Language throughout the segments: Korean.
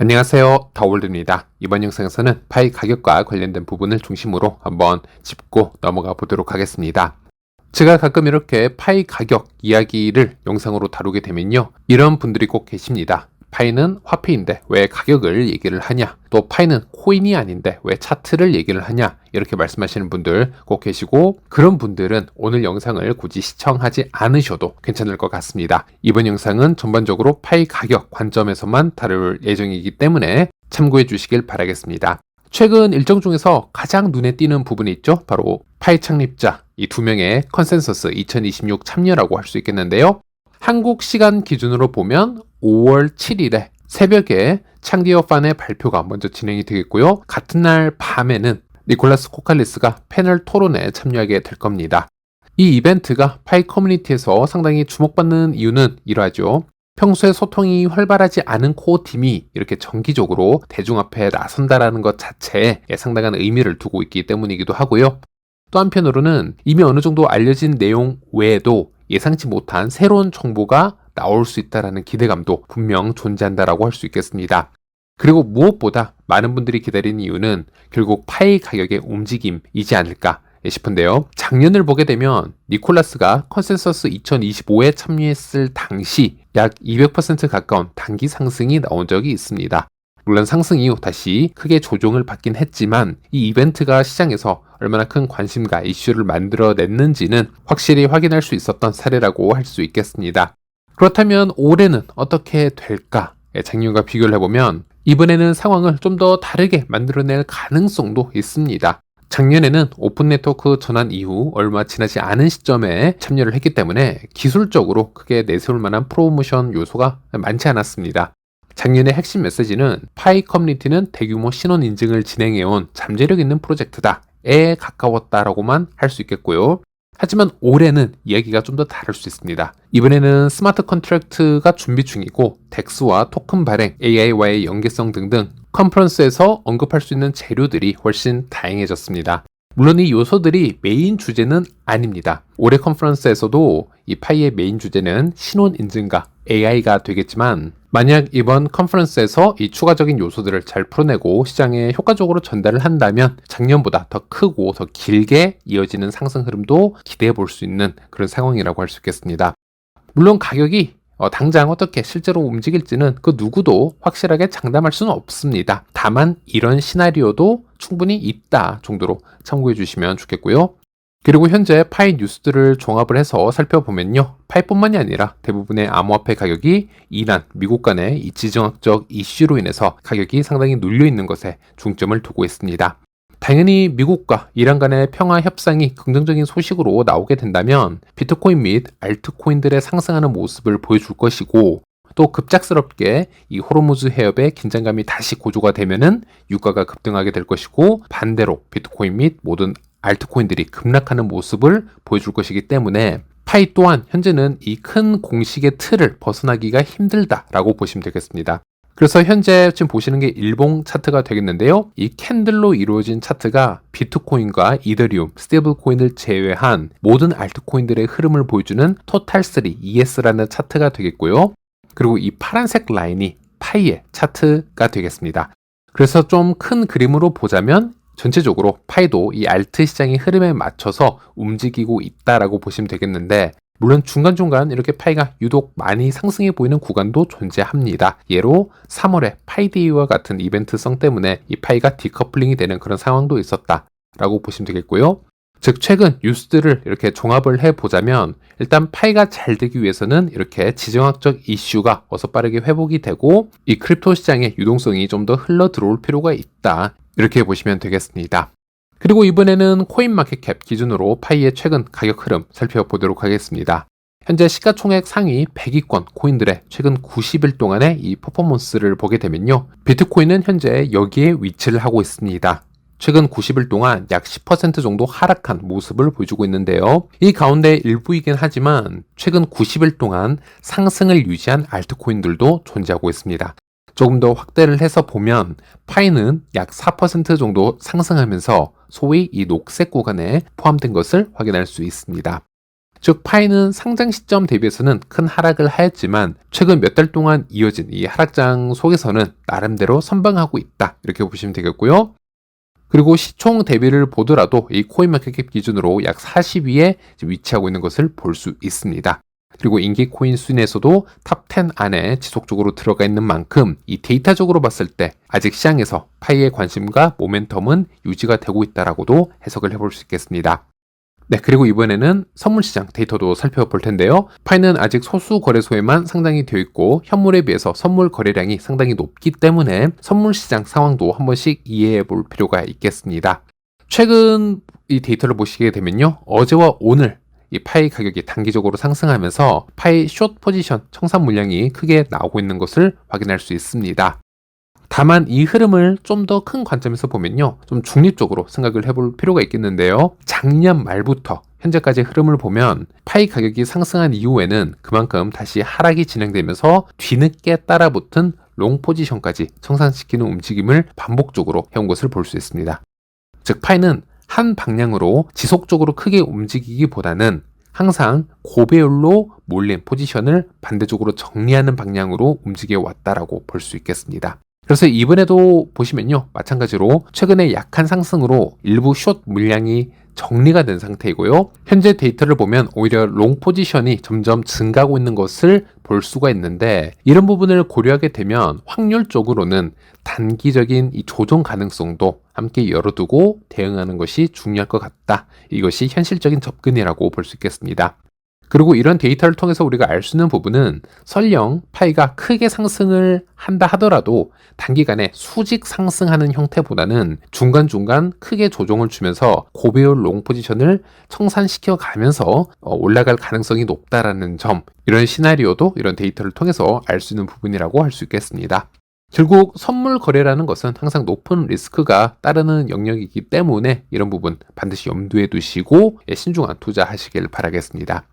안녕하세요, 더월드입니다. 이번 영상에서는 파이 가격과 관련된 부분을 중심으로 한번 짚고 넘어가 보도록 하겠습니다. 제가 가끔 이렇게 파이 가격 이야기를 영상으로 다루게 되면요, 이런 분들이 꼭 계십니다. 파이는 화폐인데 왜 가격을 얘기를 하냐, 또 파이는 코인이 아닌데 왜 차트를 얘기를 하냐, 이렇게 말씀하시는 분들 꼭 계시고, 그런 분들은 오늘 영상을 굳이 시청하지 않으셔도 괜찮을 것 같습니다. 이번 영상은 전반적으로 파이 가격 관점에서만 다룰 예정이기 때문에 참고해 주시길 바라겠습니다. 최근 일정 중에서 가장 눈에 띄는 부분이 있죠. 바로 파이 창립자 이 두 명의 컨센서스 2026 참여라고 할 수 있겠는데요. 한국 시간 기준으로 보면 5월 7일에 새벽에 창디어판의 발표가 먼저 진행이 되겠고요. 같은 날 밤에는 니콜라스 코칼리스가 패널 토론에 참여하게 될 겁니다. 이 이벤트가 파이 커뮤니티에서 상당히 주목받는 이유는 이러하죠. 평소에 소통이 활발하지 않은 코어 팀이 이렇게 정기적으로 대중 앞에 나선다라는 것 자체에 상당한 의미를 두고 있기 때문이기도 하고요. 또 한편으로는 이미 어느 정도 알려진 내용 외에도 예상치 못한 새로운 정보가 나올 수 있다는 기대감도 분명 존재한다라고 할 수 있겠습니다. 그리고 무엇보다 많은 분들이 기다리는 이유는 결국 파이 가격의 움직임이지 않을까 싶은데요. 작년을 보게 되면 니콜라스가 컨센서스 2025에 참여했을 당시 약 200% 가까운 단기 상승이 나온 적이 있습니다. 물론 상승 이후 다시 크게 조정을 받긴 했지만 이 이벤트가 시장에서 얼마나 큰 관심과 이슈를 만들어냈는지는 확실히 확인할 수 있었던 사례라고 할 수 있겠습니다. 그렇다면 올해는 어떻게 될까? 작년과 비교를 해보면 이번에는 상황을 좀 더 다르게 만들어낼 가능성도 있습니다. 작년에는 오픈 네트워크 전환 이후 얼마 지나지 않은 시점에 참여를 했기 때문에 기술적으로 크게 내세울 만한 프로모션 요소가 많지 않았습니다. 작년의 핵심 메시지는 파이 커뮤니티는 대규모 신원 인증을 진행해온 잠재력 있는 프로젝트다에 가까웠다라고만 할 수 있겠고요. 하지만 올해는 이야기가 좀 더 다를 수 있습니다. 이번에는 스마트 컨트랙트가 준비 중이고 덱스와 토큰 발행, AI와의 연계성 등등 컨퍼런스에서 언급할 수 있는 재료들이 훨씬 다양해졌습니다. 물론 이 요소들이 메인 주제는 아닙니다. 올해 컨퍼런스에서도 이 파이의 메인 주제는 신원 인증과 AI가 되겠지만 만약 이번 컨퍼런스에서 이 추가적인 요소들을 잘 풀어내고 시장에 효과적으로 전달을 한다면 작년보다 더 크고 더 길게 이어지는 상승 흐름도 기대해 볼 수 있는 그런 상황이라고 할 수 있겠습니다. 물론 가격이 당장 어떻게 실제로 움직일지는 그 누구도 확실하게 장담할 수는 없습니다. 다만 이런 시나리오도 충분히 있다 정도로 참고해 주시면 좋겠고요. 그리고 현재 파이 뉴스들을 종합을 해서 살펴보면요, 파이뿐만이 아니라 대부분의 암호화폐 가격이 이란, 미국 간의 이 지정학적 이슈로 인해서 가격이 상당히 눌려있는 것에 중점을 두고 있습니다. 당연히 미국과 이란 간의 평화 협상이 긍정적인 소식으로 나오게 된다면 비트코인 및 알트코인들의 상승하는 모습을 보여줄 것이고, 또 급작스럽게 이 호르무즈 해협의 긴장감이 다시 고조가 되면은 유가가 급등하게 될 것이고, 반대로 비트코인 및 모든 알트코인들이 급락하는 모습을 보여줄 것이기 때문에 파이 또한 현재는 이 큰 공식의 틀을 벗어나기가 힘들다라고 보시면 되겠습니다. 그래서 현재 지금 보시는 게 일봉 차트가 되겠는데요. 이 캔들로 이루어진 차트가 비트코인과 이더리움, 스테이블 코인을 제외한 모든 알트코인들의 흐름을 보여주는 토탈3 ES라는 차트가 되겠고요. 그리고 이 파란색 라인이 파이의 차트가 되겠습니다. 그래서 좀 큰 그림으로 보자면 전체적으로 파이도 이 알트 시장의 흐름에 맞춰서 움직이고 있다라고 보시면 되겠는데, 물론 중간중간 이렇게 파이가 유독 많이 상승해 보이는 구간도 존재합니다. 예로 3월에 파이데이와 같은 이벤트성 때문에 이 파이가 디커플링이 되는 그런 상황도 있었다라고 보시면 되겠고요. 즉 최근 뉴스들을 이렇게 종합을 해보자면 일단 파이가 잘 되기 위해서는 이렇게 지정학적 이슈가 어서 빠르게 회복이 되고 이 크립토 시장의 유동성이 좀 더 흘러 들어올 필요가 있다, 이렇게 보시면 되겠습니다. 그리고 이번에는 코인마켓캡 기준으로 파이의 최근 가격 흐름 살펴보도록 하겠습니다. 현재 시가총액 상위 100위권 코인들의 최근 90일 동안의 이 퍼포먼스를 보게 되면요, 비트코인은 현재 여기에 위치를 하고 있습니다. 최근 90일 동안 약 10% 정도 하락한 모습을 보여주고 있는데요. 이 가운데 일부이긴 하지만 최근 90일 동안 상승을 유지한 알트코인들도 존재하고 있습니다. 조금 더 확대를 해서 보면 파이는 약 4% 정도 상승하면서 소위 이 녹색 구간에 포함된 것을 확인할 수 있습니다. 즉 파이는 상장 시점 대비해서는 큰 하락을 하였지만 최근 몇 달 동안 이어진 이 하락장 속에서는 나름대로 선방하고 있다, 이렇게 보시면 되겠고요. 그리고 시총 대비를 보더라도 이 코인마켓캡 기준으로 약 40위에 위치하고 있는 것을 볼 수 있습니다. 그리고 인기 코인 순에서도 탑 10 안에 지속적으로 들어가 있는 만큼 이 데이터적으로 봤을 때 아직 시장에서 파이의 관심과 모멘텀은 유지가 되고 있다라고도 해석을 해볼 수 있겠습니다. 네, 그리고 이번에는 선물시장 데이터도 살펴볼 텐데요. 파이는 아직 소수 거래소에만 상장이 되어 있고 현물에 비해서 선물 거래량이 상당히 높기 때문에 선물시장 상황도 한 번씩 이해해 볼 필요가 있겠습니다. 최근 이 데이터를 보시게 되면요, 어제와 오늘 이 파이 가격이 단기적으로 상승하면서 파이 숏 포지션 청산 물량이 크게 나오고 있는 것을 확인할 수 있습니다. 다만 이 흐름을 좀 더 큰 관점에서 보면요, 좀 중립적으로 생각을 해볼 필요가 있겠는데요. 작년 말부터 현재까지 흐름을 보면 파이 가격이 상승한 이후에는 그만큼 다시 하락이 진행되면서 뒤늦게 따라붙은 롱 포지션까지 청산시키는 움직임을 반복적으로 해온 것을 볼 수 있습니다. 즉 파이는 한 방향으로 지속적으로 크게 움직이기보다는 항상 고배율로 몰린 포지션을 반대쪽으로 정리하는 방향으로 움직여 왔다라고 볼 수 있겠습니다. 그래서 이번에도 보시면요, 마찬가지로 최근에 약한 상승으로 일부 숏 물량이 정리가 된 상태이고요. 현재 데이터를 보면 오히려 롱 포지션이 점점 증가하고 있는 것을 볼 수가 있는데, 이런 부분을 고려하게 되면 확률적으로는 단기적인 이 조정 가능성도 함께 열어두고 대응하는 것이 중요할 것 같다. 이것이 현실적인 접근이라고 볼 수 있겠습니다. 그리고 이런 데이터를 통해서 우리가 알 수 있는 부분은 설령 파이가 크게 상승을 한다 하더라도 단기간에 수직 상승하는 형태보다는 중간중간 크게 조정을 주면서 고배율 롱 포지션을 청산시켜 가면서 올라갈 가능성이 높다라는 점, 이런 시나리오도 이런 데이터를 통해서 알 수 있는 부분이라고 할 수 있겠습니다. 결국 선물 거래라는 것은 항상 높은 리스크가 따르는 영역이기 때문에 이런 부분 반드시 염두에 두시고 신중한 투자하시길 바라겠습니다.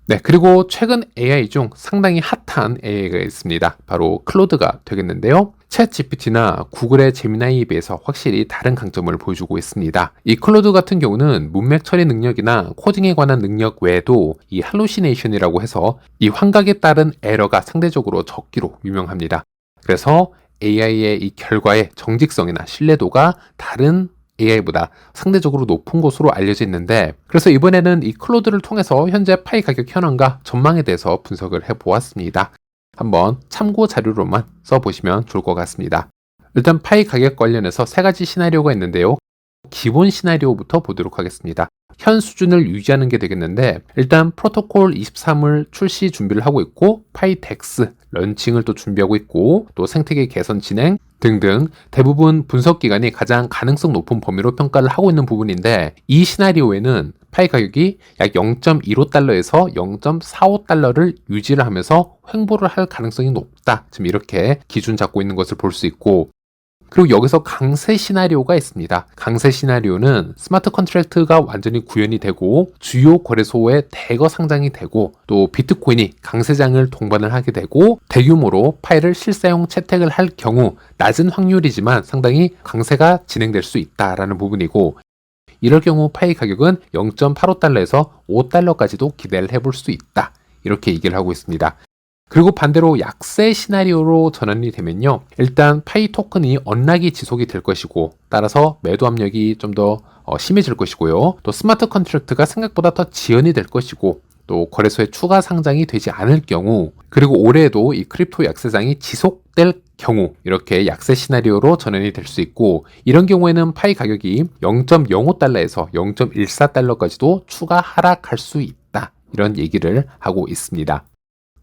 네, 그리고 최근 AI 중 상당히 핫한 AI가 있습니다. 바로 클로드가 되겠는데요. 챗 GPT나 구글의 제미나이에 비해서 확실히 다른 강점을 보여주고 있습니다. 이 클로드 같은 경우는 문맥 처리 능력이나 코딩에 관한 능력 외에도 이 할루시네이션이라고 해서 이 환각에 따른 에러가 상대적으로 적기로 유명합니다. 그래서 AI의 이 결과의 정직성이나 신뢰도가 다른 AI보다 상대적으로 높은 것으로 알려져 있는데, 그래서 이번에는 이 클로드를 통해서 현재 파이 가격 현황과 전망에 대해서 분석을 해보았습니다. 한번 참고 자료로만 써보시면 좋을 것 같습니다. 일단 파이 가격 관련해서 세 가지 시나리오가 있는데요. 기본 시나리오부터 보도록 하겠습니다. 현 수준을 유지하는 게 되겠는데, 일단 프로토콜 23을 출시 준비를 하고 있고 파이 덱스 런칭을 또 준비하고 있고 또 생태계 개선 진행 등등 대부분 분석 기관이 가장 가능성 높은 범위로 평가를 하고 있는 부분인데, 이 시나리오에는 파이 가격이 약 0.15달러에서 0.45달러를 유지를 하면서 횡보를 할 가능성이 높다, 지금 이렇게 기준 잡고 있는 것을 볼 수 있고, 그리고 여기서 강세 시나리오가 있습니다. 강세 시나리오는 스마트 컨트랙트가 완전히 구현이 되고 주요 거래소에 대거 상장이 되고 또 비트코인이 강세장을 동반을 하게 되고 대규모로 파이를 실사용 채택을 할 경우 낮은 확률이지만 상당히 강세가 진행될 수 있다라는 부분이고, 이럴 경우 파이 가격은 0.85달러에서 5달러까지도 기대를 해볼 수 있다, 이렇게 얘기를 하고 있습니다. 그리고 반대로 약세 시나리오로 전환이 되면요, 일단 파이 토큰이 언락이 지속이 될 것이고 따라서 매도 압력이 좀 더 심해질 것이고요, 또 스마트 컨트랙트가 생각보다 더 지연이 될 것이고 또 거래소에 추가 상장이 되지 않을 경우, 그리고 올해에도 이 크립토 약세장이 지속될 경우 이렇게 약세 시나리오로 전환이 될 수 있고, 이런 경우에는 파이 가격이 0.05달러에서 0.14달러까지도 추가 하락할 수 있다, 이런 얘기를 하고 있습니다.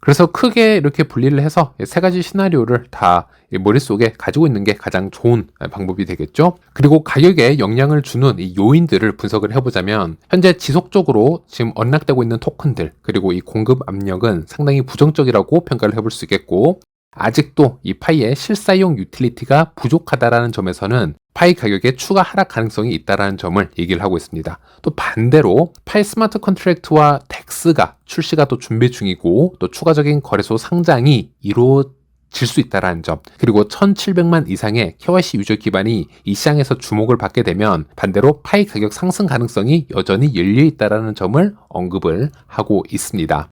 그래서 크게 이렇게 분리를 해서 세 가지 시나리오를 다 머릿속에 가지고 있는 게 가장 좋은 방법이 되겠죠. 그리고 가격에 영향을 주는 이 요인들을 분석을 해보자면, 현재 지속적으로 지금 언락되고 있는 토큰들 그리고 이 공급 압력은 상당히 부정적이라고 평가를 해볼 수 있겠고, 아직도 이 파이의 실사용 유틸리티가 부족하다라는 점에서는 파이 가격의 추가 하락 가능성이 있다는 점을 얘기를 하고 있습니다. 또 반대로 파이 스마트 컨트랙트와 덱스가 출시가 또 준비 중이고 또 추가적인 거래소 상장이 이루어질 질 수 있다는 점, 그리고 1700만 이상의 KYC 유저 기반이 이 시장에서 주목을 받게 되면 반대로 파이 가격 상승 가능성이 여전히 열려 있다는 점을 언급을 하고 있습니다.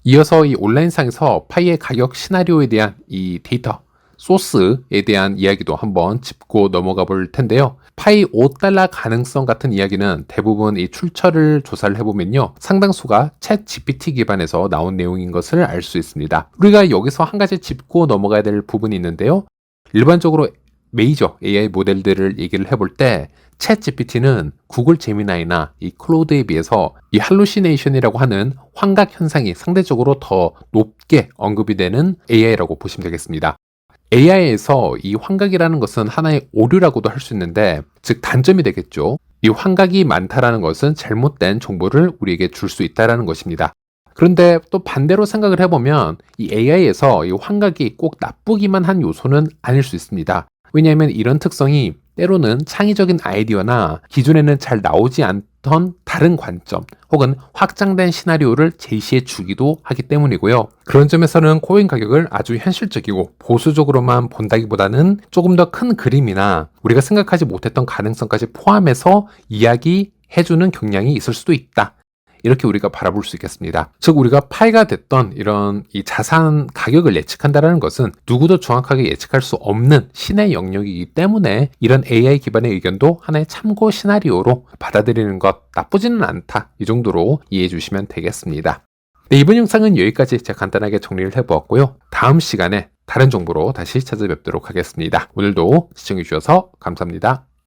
이어서 이 온라인상에서 파이의 가격 시나리오에 대한 이 데이터 소스에 대한 이야기도 한번 짚고 넘어가 볼 텐데요. 파이 5달러 가능성 같은 이야기는 대부분 이 출처를 조사를 해보면요, 상당수가 챗 GPT 기반에서 나온 내용인 것을 알 수 있습니다. 우리가 여기서 한 가지 짚고 넘어가야 될 부분이 있는데요. 일반적으로 메이저 AI 모델들을 얘기를 해볼 때 챗 GPT는 구글 제미나이나 이 클로드에 비해서 이 할루시네이션이라고 하는 환각 현상이 상대적으로 더 높게 언급이 되는 AI라고 보시면 되겠습니다. AI에서 이 환각이라는 것은 하나의 오류라고도 할 수 있는데, 즉 단점이 되겠죠. 이 환각이 많다라는 것은 잘못된 정보를 우리에게 줄 수 있다는 것입니다. 그런데 또 반대로 생각을 해보면 이 AI에서 이 환각이 꼭 나쁘기만 한 요소는 아닐 수 있습니다. 왜냐하면 이런 특성이 때로는 창의적인 아이디어나 기존에는 잘 나오지 않던 다른 관점 혹은 확장된 시나리오를 제시해 주기도 하기 때문이고요. 그런 점에서는 코인 가격을 아주 현실적이고 보수적으로만 본다기보다는 조금 더 큰 그림이나 우리가 생각하지 못했던 가능성까지 포함해서 이야기해주는 경향이 있을 수도 있다. 이렇게 우리가 바라볼 수 있겠습니다. 즉 우리가 파이가 됐던 이런 이 자산 가격을 예측한다는 것은 누구도 정확하게 예측할 수 없는 신의 영역이기 때문에 이런 AI 기반의 의견도 하나의 참고 시나리오로 받아들이는 것 나쁘지는 않다. 이 정도로 이해해 주시면 되겠습니다. 네, 이번 영상은 여기까지 제가 간단하게 정리를 해보았고요. 다음 시간에 다른 정보로 다시 찾아뵙도록 하겠습니다. 오늘도 시청해 주셔서 감사합니다.